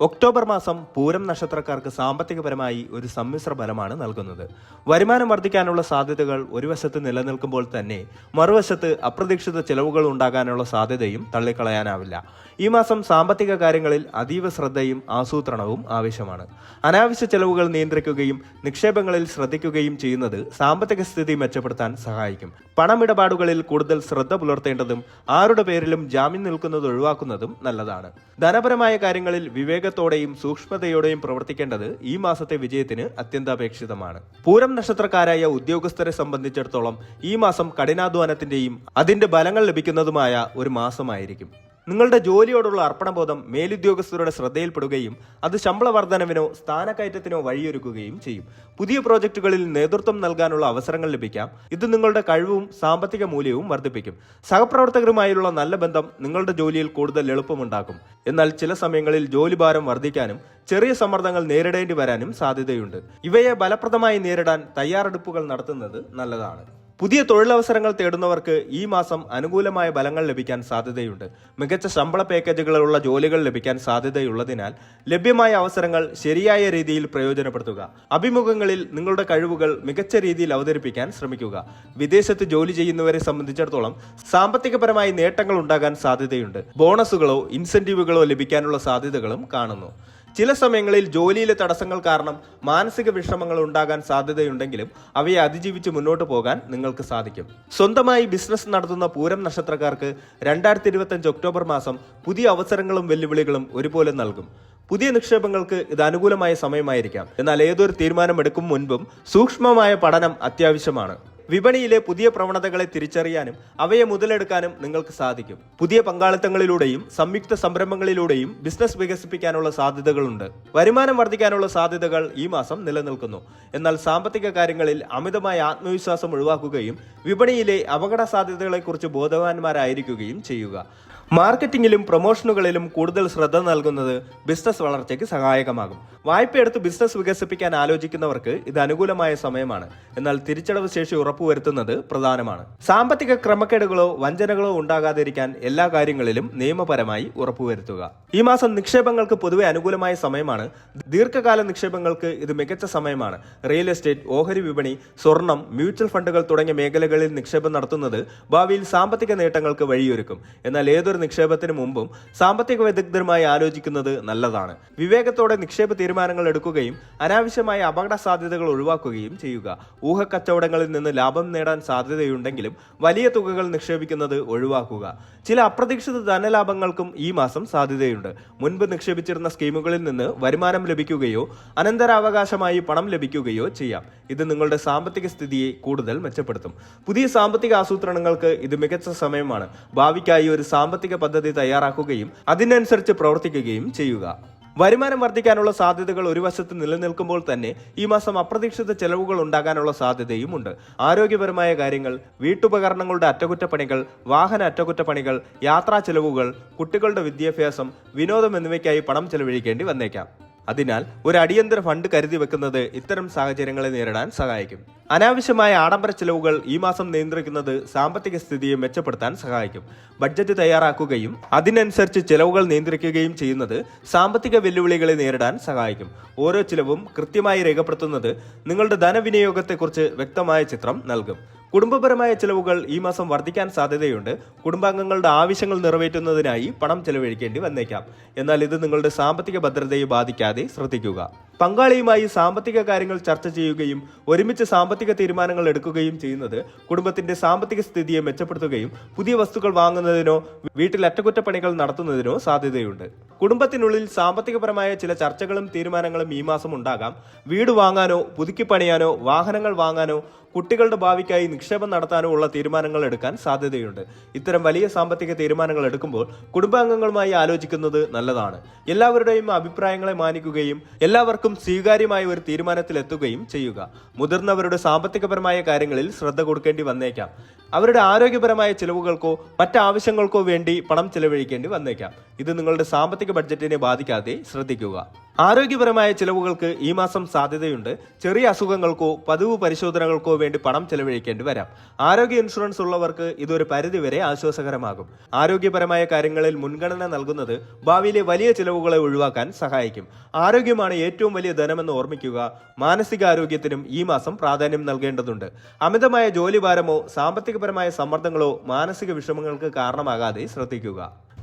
October മാസം പൂരം നക്ഷത്രക്കാർക്ക് സാമ്പത്തികപരമായി ഒരു സമ്മിശ്ര ഫലമാണ് നൽകുന്നത്. വരുമാനം വർദ്ധിക്കാനുള്ള സാധ്യതകൾ ഒരു വശത്ത് നിലനിൽക്കുമ്പോൾ തന്നെ മറുവശത്ത് അപ്രതീക്ഷിത ചെലവുകൾ ഉണ്ടാകാനുള്ള സാധ്യതയും തള്ളിക്കളയാനാവില്ല. ഈ മാസം സാമ്പത്തിക കാര്യങ്ങളിൽ അതീവ ശ്രദ്ധയും ആസൂത്രണവും ആവശ്യമാണ്. അനാവശ്യ ചെലവുകൾ നിയന്ത്രിക്കുകയും നിക്ഷേപങ്ങളിൽ ശ്രദ്ധിക്കുകയും ചെയ്യുന്നത് സാമ്പത്തിക സ്ഥിതി മെച്ചപ്പെടുത്താൻ സഹായിക്കും. പണമിടപാടുകളിൽ കൂടുതൽ ശ്രദ്ധ പുലർത്തേണ്ടതും ആരുടെ പേരിലും ജാമ്യം നിൽക്കുന്നത് ഒഴിവാക്കുന്നതും നല്ലതാണ്. ധനപരമായ കാര്യങ്ങളിൽ വിവേകത്തോടെയും സൂക്ഷ്മതയോടെയും പ്രവർത്തിക്കേണ്ടത് ഈ മാസത്തെ വിജയത്തിന് അത്യന്താപേക്ഷിതമാണ്. പൂരം നക്ഷത്രക്കാരായ ഉദ്യോഗസ്ഥരെ സംബന്ധിച്ചിടത്തോളം ഈ മാസം കഠിനാധ്വാനത്തിന്റെയും അതിന്റെ ഫലങ്ങൾ ലഭിക്കുന്നതുമായ ഒരു മാസമായിരിക്കും. നിങ്ങളുടെ ജോലിയോടുള്ള അർപ്പണബോധം മേലുദ്യോഗസ്ഥരുടെ ശ്രദ്ധയിൽപ്പെടുകയും അത് ശമ്പള വർധനവിനോ സ്ഥാനക്കയറ്റത്തിനോ വഴിയൊരുക്കുകയും ചെയ്യും. പുതിയ പ്രോജക്റ്റുകളിൽ നേതൃത്വം നൽകാനുള്ള അവസരങ്ങൾ ലഭിക്കാം. ഇത് നിങ്ങളുടെ കഴിവും സാമ്പത്തിക മൂല്യവും വർദ്ധിപ്പിക്കും. സഹപ്രവർത്തകരുമായുള്ള നല്ല ബന്ധം നിങ്ങളുടെ ജോലിയിൽ കൂടുതൽ എളുപ്പമുണ്ടാക്കും. എന്നാൽ ചില സമയങ്ങളിൽ ജോലിഭാരം വർദ്ധിക്കാനും ചെറിയ സമ്മർദ്ദങ്ങൾ നേരിടേണ്ടി വരാനും സാധ്യതയുണ്ട്. ഇവയെ ഫലപ്രദമായി നേരിടാൻ തയ്യാറെടുപ്പുകൾ നടത്തുന്നത് നല്ലതാണ്. പുതിയ തൊഴിലവസരങ്ങൾ തേടുന്നവർക്ക് ഈ മാസം അനുകൂലമായ ഫലങ്ങൾ ലഭിക്കാൻ സാധ്യതയുണ്ട്. മികച്ച ശമ്പള പാക്കേജുകളുള്ള ജോലികൾ ലഭിക്കാൻ സാധ്യതയുള്ളതിനാൽ ലഭ്യമായ അവസരങ്ങൾ ശരിയായ രീതിയിൽ പ്രയോജനപ്പെടുത്തുക. അഭിമുഖങ്ങളിൽ നിങ്ങളുടെ കഴിവുകൾ മികച്ച രീതിയിൽ അവതരിപ്പിക്കാൻ ശ്രമിക്കുക. വിദേശത്ത് ജോലി ചെയ്യുന്നവരെ സംബന്ധിച്ചിടത്തോളം സാമ്പത്തികപരമായി നേട്ടങ്ങൾ ഉണ്ടാകാൻ സാധ്യതയുണ്ട്. ബോണസുകളോ ഇൻസെന്റീവുകളോ ലഭിക്കാനുള്ള സാധ്യതകളും കാണുന്നു. ചില സമയങ്ങളിൽ ജോലിയിലെ തടസ്സങ്ങൾ കാരണം മാനസിക വിഷമങ്ങൾ ഉണ്ടാകാൻ സാധ്യതയുണ്ടെങ്കിലും അവയെ അതിജീവിച്ച് മുന്നോട്ട് പോകാൻ നിങ്ങൾക്ക് സാധിക്കും. സ്വന്തമായി ബിസിനസ് നടത്തുന്ന പൂരം നക്ഷത്രക്കാർക്ക് 2025 ഒക്ടോബർ മാസം പുതിയ അവസരങ്ങളും വെല്ലുവിളികളും ഒരുപോലെ നൽകും. പുതിയ നിക്ഷേപങ്ങൾക്ക് ഇത് അനുകൂലമായ സമയമായിരിക്കാം. എന്നാൽ ഏതൊരു തീരുമാനം എടുക്കും മുൻപും സൂക്ഷ്മമായ പഠനം അത്യാവശ്യമാണ്. വിപണിയിലെ പുതിയ പ്രവണതകളെ തിരിച്ചറിയാനും അവയെ മുതലെടുക്കാനും നിങ്ങൾക്ക് സാധിക്കും. പുതിയ പങ്കാളിത്തങ്ങളിലൂടെയും സംയുക്ത സംരംഭങ്ങളിലൂടെയും ബിസിനസ് വികസിപ്പിക്കാനുള്ള സാധ്യതകളുണ്ട്. വരുമാനം വർദ്ധിക്കാനുള്ള സാധ്യതകൾ ഈ മാസം നിലനിൽക്കുന്നു. എന്നാൽ സാമ്പത്തിക കാര്യങ്ങളിൽ അമിതമായ ആത്മവിശ്വാസം ഒഴിവാക്കുകയും വിപണിയിലെ അപകട സാധ്യതകളെക്കുറിച്ച് ബോധവാന്മാരായിരിക്കുകയും ചെയ്യുക. മാർക്കറ്റിംഗിലും പ്രൊമോഷനുകളിലും കൂടുതൽ ശ്രദ്ധ നൽകുന്നത് ബിസിനസ് വളർച്ചയ്ക്ക് സഹായകമാകും. വായ്പയെടുത്ത് ബിസിനസ് വികസിപ്പിക്കാൻ ആലോചിക്കുന്നവർക്ക് ഇത് അനുകൂലമായ സമയമാണ്. എന്നാൽ തിരിച്ചടവ് ശേഷി ഉറപ്പുവരുത്തുന്നത് പ്രധാനമാണ്. സാമ്പത്തിക ക്രമക്കേടുകളോ വഞ്ചനകളോ ഉണ്ടാകാതിരിക്കാൻ എല്ലാ കാര്യങ്ങളിലും നിയമപരമായി ഉറപ്പുവരുത്തുക. ഈ മാസം നിക്ഷേപങ്ങൾക്ക് പൊതുവെ അനുകൂലമായ സമയമാണ്. ദീർഘകാല നിക്ഷേപങ്ങൾക്ക് ഇത് മികച്ച സമയമാണ്. റിയൽ എസ്റ്റേറ്റ്, ഓഹരി വിപണി, സ്വർണം, മ്യൂച്വൽ ഫണ്ടുകൾ തുടങ്ങിയ മേഖലകളിൽ നിക്ഷേപം നടത്തുന്നത് ഭാവിയിൽ സാമ്പത്തിക നേട്ടങ്ങൾക്ക് വഴിയൊരുക്കും. എന്നാൽ ഏതൊരു നിക്ഷേപത്തിന് മുമ്പും സാമ്പത്തിക വിദഗ്ധരുമായി ആലോചിക്കുന്നത് നല്ലതാണ്. വിവേകത്തോടെ നിക്ഷേപ തീരുമാനങ്ങൾ എടുക്കുകയും അനാവശ്യമായ അപകട സാധ്യതകൾ ഒഴിവാക്കുകയും ചെയ്യുക. ഊഹക്കച്ചവടങ്ങളിൽ നിന്ന് ലാഭം നേടാൻ സാധ്യതയുണ്ടെങ്കിലും വലിയ തുകകൾ നിക്ഷേപിക്കുന്നത് ഒഴിവാക്കുക. ചില അപ്രതീക്ഷിത ധനലാഭങ്ങൾക്കും ഈ മാസം സാധ്യതയുണ്ട്. മുൻപ് നിക്ഷേപിച്ചിരുന്ന സ്കീമുകളിൽ നിന്ന് വരുമാനം ലഭിക്കുകയോ അനന്തരാവകാശമായി പണം ലഭിക്കുകയോ ചെയ്യാം. ഇത് നിങ്ങളുടെ സാമ്പത്തിക സ്ഥിതിയെ കൂടുതൽ മെച്ചപ്പെടുത്തും. പുതിയ സാമ്പത്തിക ആസൂത്രണങ്ങൾക്ക് ഇത് മികച്ച സമയമാണ്. ഭാവിക്കായി ഒരു സാമ്പത്തിക പദ്ധതി തയ്യാറാക്കുകയും അതിനനുസരിച്ച് പ്രവർത്തിക്കുകയും ചെയ്യുക. വരുമാനം വർദ്ധിക്കാനുള്ള സാധ്യതകൾ ഒരു വശത്ത് നിലനിൽക്കുമ്പോൾ തന്നെ ഈ മാസം അപ്രതീക്ഷിത ചെലവുകൾ ഉണ്ടാകാനുള്ള സാധ്യതയുമുണ്ട്. ആരോഗ്യപരമായ കാര്യങ്ങൾ, വീട്ടുപകരണങ്ങളുടെ അറ്റകുറ്റപ്പണികൾ, വാഹന അറ്റകുറ്റപ്പണികൾ, യാത്രാ ചെലവുകൾ, കുട്ടികളുടെ വിദ്യാഭ്യാസം, വിനോദം എന്നിവയ്ക്കായി പണം ചെലവഴിക്കേണ്ടി വന്നേക്കാം. അതിനാൽ ഒരു അടിയന്തര ഫണ്ട് കരുതി വെക്കുന്നത് ഇത്തരം സാഹചര്യങ്ങളെ നേരിടാൻ സഹായിക്കും. അനാവശ്യമായ ആഡംബര ചെലവുകൾ ഈ മാസം നിയന്ത്രിക്കുന്നത് സാമ്പത്തിക സ്ഥിതിയെ മെച്ചപ്പെടുത്താൻ സഹായിക്കും. ബഡ്ജറ്റ് തയ്യാറാക്കുകയും അതിനനുസരിച്ച് ചെലവുകൾ നിയന്ത്രിക്കുകയും ചെയ്യുന്നത് സാമ്പത്തിക വെല്ലുവിളികളെ നേരിടാൻ സഹായിക്കും. ഓരോ ചിലവും കൃത്യമായി രേഖപ്പെടുത്തുന്നത് നിങ്ങളുടെ ധനവിനിയോഗത്തെക്കുറിച്ച് വ്യക്തമായ ചിത്രം നൽകും. കുടുംബപരമായ ചിലവുകൾ ഈ മാസം വർദ്ധിക്കാൻ സാധ്യതയുണ്ട്. കുടുംബാംഗങ്ങളുടെ ആവശ്യങ്ങൾ നിറവേറ്റുന്നതിനായി പണം ചെലവഴിക്കേണ്ടി വന്നേക്കാം. എന്നാൽ ഇത് നിങ്ങളുടെ സാമ്പത്തിക ഭദ്രതയെ ബാധിക്കാതെ ശ്രദ്ധിക്കുക. പങ്കാളിയുമായി സാമ്പത്തിക കാര്യങ്ങൾ ചർച്ച ചെയ്യുകയും ഒരുമിച്ച് സാമ്പത്തിക തീരുമാനങ്ങൾ എടുക്കുകയും ചെയ്യുന്നത് കുടുംബത്തിന്റെ സാമ്പത്തിക സ്ഥിതിയെ മെച്ചപ്പെടുത്തുകയും പുതിയ വസ്തുക്കൾ വാങ്ങുന്നതിനോ വീട്ടിൽ അറ്റകുറ്റപ്പണികൾ നടത്തുന്നതിനോ സാധ്യതയുണ്ട്. കുടുംബത്തിനുള്ളിൽ സാമ്പത്തികപരമായ ചില ചർച്ചകളും തീരുമാനങ്ങളും ഈ മാസം ഉണ്ടാകാം. വീട് വാങ്ങാനോ പുതുക്കി പണിയാനോ വാഹനങ്ങൾ വാങ്ങാനോ കുട്ടികളുടെ ഭാവിക്കായി നിക്ഷേപം നടത്താനോ ഉള്ള തീരുമാനങ്ങൾ എടുക്കാൻ സാധ്യതയുണ്ട്. ഇത്തരം വലിയ സാമ്പത്തിക തീരുമാനങ്ങൾ എടുക്കുമ്പോൾ കുടുംബാംഗങ്ങളുമായി ആലോചിക്കുന്നത് നല്ലതാണ്. എല്ലാവരുടെയും അഭിപ്രായങ്ങളെ മാനിക്കുകയും എല്ലാവർക്കും സ്വീകാര്യമായ ഒരു തീരുമാനത്തിലെത്തുകയും ചെയ്യുക. മുതിർന്നവരുടെ സാമ്പത്തികപരമായ കാര്യങ്ങളിൽ ശ്രദ്ധ കൊടുക്കേണ്ടി വന്നേക്കാം. അവരുടെ ആരോഗ്യപരമായ ചിലവുകൾക്കോ മറ്റാവശ്യങ്ങൾക്കോ വേണ്ടി പണം ചെലവഴിക്കേണ്ടി വന്നേക്കാം. ഇത് നിങ്ങളുടെ സാമ്പത്തിക ബഡ്ജറ്റിനെ ബാധിക്കാതെ ശ്രദ്ധിക്കുക. ആരോഗ്യപരമായ ചിലവുകൾക്ക് ഈ മാസം സാധ്യതയുണ്ട്. ചെറിയ അസുഖങ്ങൾക്കോ പതിവ് പരിശോധനകൾക്കോ വേണ്ടി പണം ചെലവഴിക്കേണ്ടി വരാം. ആരോഗ്യ ഇൻഷുറൻസ് ഉള്ളവർക്ക് ഇതൊരു പരിധിവരെ ആശ്വാസകരമാകും. ആരോഗ്യപരമായ കാര്യങ്ങളിൽ മുൻഗണന നൽകുന്നത് ഭാവിയിലെ വലിയ ചിലവുകളെ ഒഴിവാക്കാൻ സഹായിക്കും. ആരോഗ്യമാണ് ഏറ്റവും വലിയ ധനമെന്ന് ഓർമ്മിക്കുക. മാനസികാരോഗ്യത്തിനും ഈ മാസം പ്രാധാന്യം നൽകേണ്ടതുണ്ട്. അമിതമായ ജോലിഭാരമോ സാമ്പത്തികപരമായ സമ്മർദ്ദങ്ങളോ മാനസിക വിഷമങ്ങൾക്ക് കാരണമാകാതെ ശ്രദ്ധിക്കുക.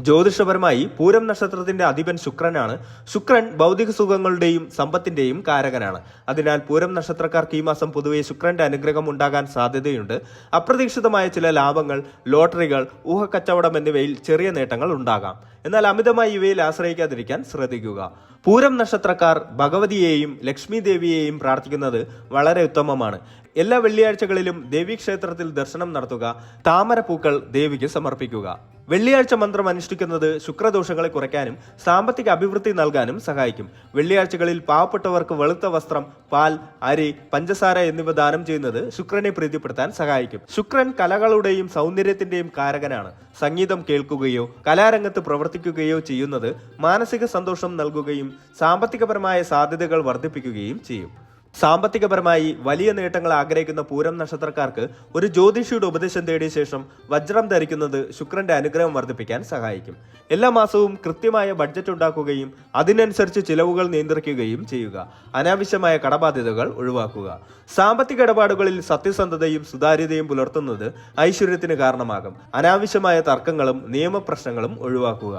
ജ്യോതിഷപരമായി പൂരം നക്ഷത്രത്തിന്റെ അധിപൻ ശുക്രനാണ്. ശുക്രൻ ഭൗതിക സുഖങ്ങളുടെയും സമ്പത്തിന്റെയും കാരകനാണ്. അതിനാൽ പൂരം നക്ഷത്രക്കാർക്ക് ഈ മാസം പൊതുവെ ശുക്രന്റെ അനുഗ്രഹം ഉണ്ടാകാൻ സാധ്യതയുണ്ട്. അപ്രതീക്ഷിതമായ ചില ലാഭങ്ങൾ, ലോട്ടറികൾ, ഊഹക്കച്ചവടം എന്നിവയിൽ ചെറിയ നേട്ടങ്ങൾ ഉണ്ടാകാം. എന്നാൽ അമിതമായി ഇവയിൽ ആശ്രയിക്കാതിരിക്കാൻ ശ്രദ്ധിക്കുക. പൂരം നക്ഷത്രക്കാർ ഭഗവതിയെയും ലക്ഷ്മി ദേവിയെയും പ്രാർത്ഥിക്കുന്നത് വളരെ ഉത്തമമാണ്. എല്ലാ വെള്ളിയാഴ്ചകളിലും ദേവീക്ഷേത്രത്തിൽ ദർശനം നടത്തുക. താമരപ്പൂക്കൾ ദേവിക്ക് സമർപ്പിക്കുക. വെള്ളിയാഴ്ച മന്ത്രം അനുഷ്ഠിക്കുന്നത് ശുക്രദോഷങ്ങളെ കുറയ്ക്കാനും സാമ്പത്തിക അഭിവൃദ്ധി നൽകാനും സഹായിക്കും. വെള്ളിയാഴ്ചകളിൽ പാവപ്പെട്ടവർക്ക് വെളുത്ത വസ്ത്രം, പാൽ, അരി, പഞ്ചസാര എന്നിവ ദാനം ചെയ്യുന്നത് ശുക്രനെ പ്രീതിപ്പെടുത്താൻ സഹായിക്കും. ശുക്രൻ കലകളുടെയും സൗന്ദര്യത്തിന്റെയും കാരകനാണ്. സംഗീതം കേൾക്കുകയോ കലാരംഗത്ത് പ്രവർത്തിക്കുകയോ ചെയ്യുന്നത് മാനസിക സന്തോഷം നൽകുകയും സാമ്പത്തികപരമായ സാധ്യതകൾ വർദ്ധിപ്പിക്കുകയും ചെയ്യും. സാമ്പത്തികപരമായി വലിയ നേട്ടങ്ങൾ ആഗ്രഹിക്കുന്ന പൂരം നക്ഷത്രക്കാർക്ക് ഒരു ജ്യോതിഷിയുടെ ഉപദേശം തേടിയ ശേഷം വജ്രം ധരിക്കുന്നത് ശുക്രന്റെ അനുഗ്രഹം വർദ്ധിപ്പിക്കാൻ സഹായിക്കും. എല്ലാ മാസവും കൃത്യമായ ബഡ്ജറ്റ് ഉണ്ടാക്കുകയും അതിനനുസരിച്ച് ചിലവുകൾ നിയന്ത്രിക്കുകയും ചെയ്യുക. അനാവശ്യമായ കടബാധ്യതകൾ ഒഴിവാക്കുക. സാമ്പത്തിക ഇടപാടുകളിൽ സത്യസന്ധതയും സുതാര്യതയും പുലർത്തുന്നത് ഐശ്വര്യത്തിന് കാരണമാകും. അനാവശ്യമായ തർക്കങ്ങളും നിയമപ്രശ്നങ്ങളും ഒഴിവാക്കുക.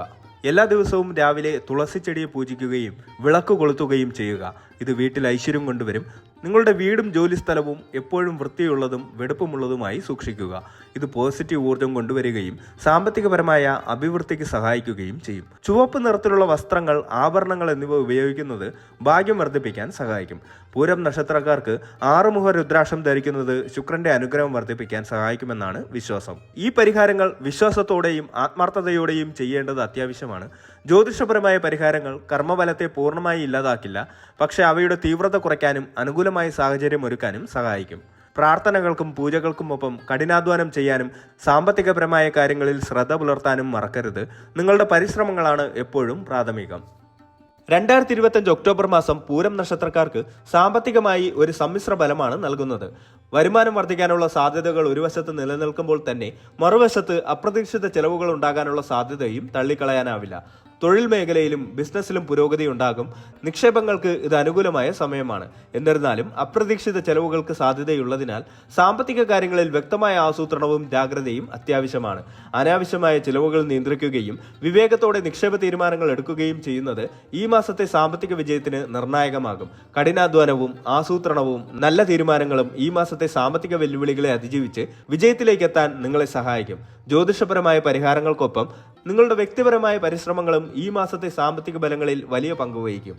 എല്ലാ ദിവസവും രാവിലെ തുളസി ചെടിയെ പൂജിക്കുകയും വിളക്ക് കൊളുത്തുകയും ചെയ്യുക. ഇത് വീട്ടിൽ ഐശ്വര്യം കൊണ്ടുവരും. നിങ്ങളുടെ വീടും ജോലിസ്ഥലവും എപ്പോഴും വൃത്തിയുള്ളതും വെടുപ്പുമുള്ളതുമായി സൂക്ഷിക്കുക. ഇത് പോസിറ്റീവ് ഊർജ്ജം കൊണ്ടുവരികയും സാമ്പത്തികപരമായ അഭിവൃദ്ധിക്ക് സഹായിക്കുകയും ചെയ്യും. ചുവപ്പ് നിറത്തിലുള്ള വസ്ത്രങ്ങൾ, ആഭരണങ്ങൾ എന്നിവ ഉപയോഗിക്കുന്നത് ഭാഗ്യം വർദ്ധിപ്പിക്കാൻ സഹായിക്കും. പൂരം നക്ഷത്രക്കാർക്ക് 6 മുഖ രുദ്രാക്ഷം ധരിക്കുന്നത് ശുക്രന്റെ അനുഗ്രഹം വർദ്ധിപ്പിക്കാൻ സഹായിക്കുമെന്നാണ് വിശ്വാസം. ഈ പരിഹാരങ്ങൾ വിശ്വാസത്തോടെയും ആത്മാർത്ഥതയോടെയും ചെയ്യേണ്ടത് അത്യാവശ്യമാണ്. ജ്യോതിഷപരമായ പരിഹാരങ്ങൾ കർമ്മഫലത്തെ പൂർണ്ണമായി ഇല്ലാതാക്കില്ല, പക്ഷേ അവയുടെ തീവ്രത കുറയ്ക്കാനും അനുകൂലമായ സാഹചര്യം ഒരുക്കാനും സഹായിക്കും. പ്രാർത്ഥനകൾക്കും പൂജകൾക്കുമൊപ്പം കഠിനാധ്വാനം ചെയ്യാനും സാമ്പത്തികപരമായ കാര്യങ്ങളിൽ ശ്രദ്ധ പുലർത്താനും മറക്കരുത്. നിങ്ങളുടെ പരിശ്രമങ്ങളാണ് എപ്പോഴും പ്രാഥമികം. 2025 ഒക്ടോബർ മാസം പൂരം നക്ഷത്രക്കാർക്ക് സാമ്പത്തികമായി ഒരു സമ്മിശ്ര ഫലമാണ് നൽകുന്നത്. വരുമാനം വർദ്ധിക്കാനുള്ള സാധ്യതകൾ ഒരു വശത്ത് നിലനിൽക്കുമ്പോൾ തന്നെ മറുവശത്ത് അപ്രതീക്ഷിത ചെലവുകൾ ഉണ്ടാകാനുള്ള സാധ്യതയും തള്ളിക്കളയാനാവില്ല. തൊഴിൽ മേഖലയിലും ബിസിനസ്സിലും പുരോഗതി ഉണ്ടാകും. നിക്ഷേപങ്ങൾക്ക് ഇത് അനുകൂലമായ സമയമാണ്. എന്നിരുന്നാലും അപ്രതീക്ഷിത ചെലവുകൾക്ക് സാധ്യതയുള്ളതിനാൽ സാമ്പത്തിക കാര്യങ്ങളിൽ വ്യക്തമായ ആസൂത്രണവും ജാഗ്രതയും അത്യാവശ്യമാണ്. അനാവശ്യമായ ചിലവുകൾ നിയന്ത്രിക്കുകയും വിവേകത്തോടെ നിക്ഷേപ തീരുമാനങ്ങൾ എടുക്കുകയും ചെയ്യുന്നത് ഈ മാസത്തെ സാമ്പത്തിക വിജയത്തിന് നിർണായകമാകും. കഠിനാധ്വാനവും ആസൂത്രണവും നല്ല തീരുമാനങ്ങളും ഈ മാസത്തെ സാമ്പത്തിക വെല്ലുവിളികളെ അതിജീവിച്ച് വിജയത്തിലേക്ക് എത്താൻ നിങ്ങളെ സഹായിക്കും. ജ്യോതിഷപരമായ പരിഹാരങ്ങൾക്കൊപ്പം നിങ്ങളുടെ വ്യക്തിപരമായ പരിശ്രമങ്ങളും ഈ മാസത്തെ സാമ്പത്തിക ബലങ്ങളിൽ വലിയ പങ്കുവഹിക്കും.